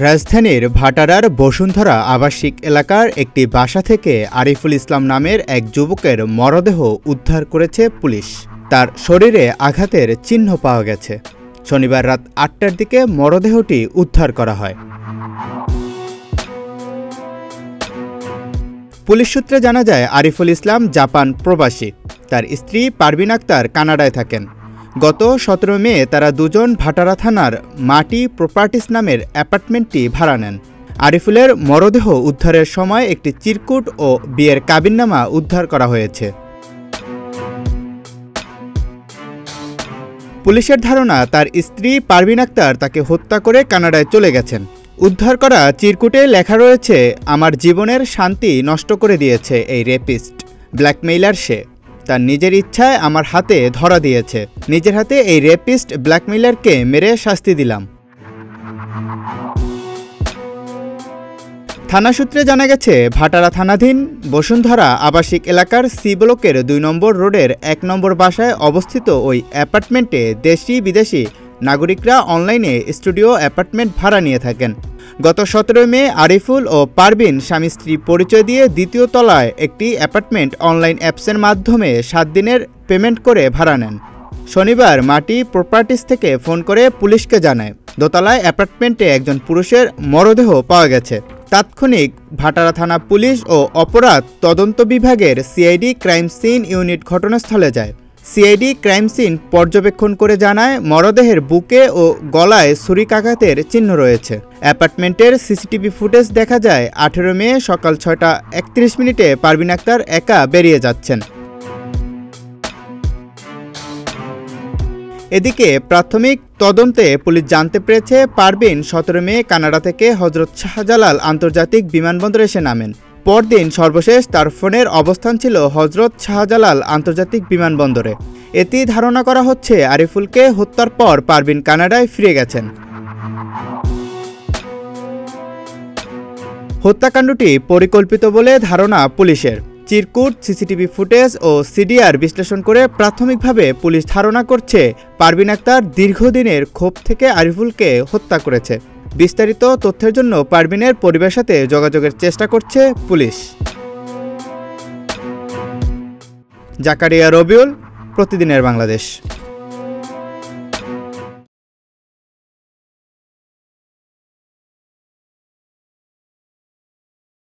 রাজধানীর ভাটারার বসুন্ধরা আবাসিক এলাকার একটি বাসা থেকে আরিফুল ইসলাম নামের এক যুবকের মরদেহ উদ্ধার করেছে পুলিশ। তার শরীরে আঘাতের চিহ্ন পাওয়া গেছে। শনিবার রাত ৮টার দিকে মরদেহটি উদ্ধার করা হয়। পুলিশ সূত্রে জানা যায়, আরিফুল ইসলাম জাপান প্রবাসী। তার স্ত্রী পারভিন আক্তার কানাডায় থাকেন। গত ১৭ মে তারা দুজন ভাটারা থানার মাটি প্রপার্টিস নামের অ্যাপার্টমেন্টটি ভাড়া নেন। আরিফুলের মরদেহ উদ্ধারের সময় একটি চিরকুট ও বিয়ের কাবিননামা উদ্ধার করা হয়েছে। পুলিশের ধারণা, তার স্ত্রী পারভিন আক্তার তাকে হত্যা করে কানাডায় চলে গেছেন। উদ্ধার করা চিরকুটে লেখা রয়েছে, আমার জীবনের শান্তি নষ্ট করে দিয়েছে এই রেপিস্ট, ব্ল্যাকমেইলার সে। তার নিজের ইচ্ছায় আমার হাতে ধরা দিয়েছে। নিজের হাতে এই রেপিস্ট ব্ল্যাকমেইলারকে মেরে শাস্তি দিলাম। থানা সূত্রে জানা গেছে, ভাটারা থানাধীন বসুন্ধরা আবাসিক এলাকার সি ব্লকের ২ নম্বর রোডের ১ নম্বর বাসায় অবস্থিত ওই অ্যাপার্টমেন্টে দেশি বিদেশি নাগরিকরা অনলাইনে স্টুডিও অ্যাপার্টমেন্ট ভাড়া নিয়ে থাকেন। গত ১৭ মে আরিফুল ও পারভিন স্বামী স্ত্রী পরিচয় দিয়ে দ্বিতীয় তলায় একটি অ্যাপার্টমেন্ট অনলাইন অ্যাপসের মাধ্যমে ৭ দিনের পেমেন্ট করে ভাড়া নেন। শনিবার মাটি প্রপার্টিস থেকে ফোন করে পুলিশকে জানায়, দোতলায় অ্যাপার্টমেন্টে একজন পুরুষের মরদেহ পাওয়া গেছে। তাৎক্ষণিক ভাটারা থানা পুলিশ ও অপরাধ তদন্ত বিভাগের সিআইডি ক্রাইম সিন ইউনিট ঘটনাস্থলে যায়। সিআইডি ক্রাইম সিন পর্যবেক্ষণ করে জানায়, মরদেহের বুকে ও গলায় ছুরিকাঘাতের চিহ্ন রয়েছে। অ্যাপার্টমেন্টের সিসিটিভি ফুটেজ দেখা যায়, ১৮ মে সকাল ৬টা ৩১ মিনিটে পারভিন আক্তার একা বেরিয়ে যাচ্ছেন। এদিকে প্রাথমিক তদন্তে পুলিশ জানতে পেরেছে, পারভিন ১৭ মে কানাডা থেকে হজরত শাহজালাল আন্তর্জাতিক বিমানবন্দরে এসে নামেন। পরদিন সর্বশেষ তার ফোনের অবস্থান ছিল হজরত শাহজালাল আন্তর্জাতিক বিমানবন্দরে। এতেই ধারণা করা হচ্ছে, আরিফুলকে হত্যার পর পারভিন কানাডায় ফিরে গেছেন। হত্যাকাণ্ডটি পরিকল্পিত বলে ধারণা পুলিশের। চিরকুট, সিসিটিভি ফুটেজ ও সিডিআর বিশ্লেষণ করে প্রাথমিকভাবে পুলিশ ধারণা করছে, পারভিন আক্তার দীর্ঘদিনের ক্ষোভ থেকে আরিফুলকে হত্যা করেছে। বিস্তারিত তথ্যের জন্য পারভিনের পরিবারের সাথে যোগাযোগের চেষ্টা করছে পুলিশ। জাকারিয়া রবিউল, প্রতিদিনের বাংলাদেশ।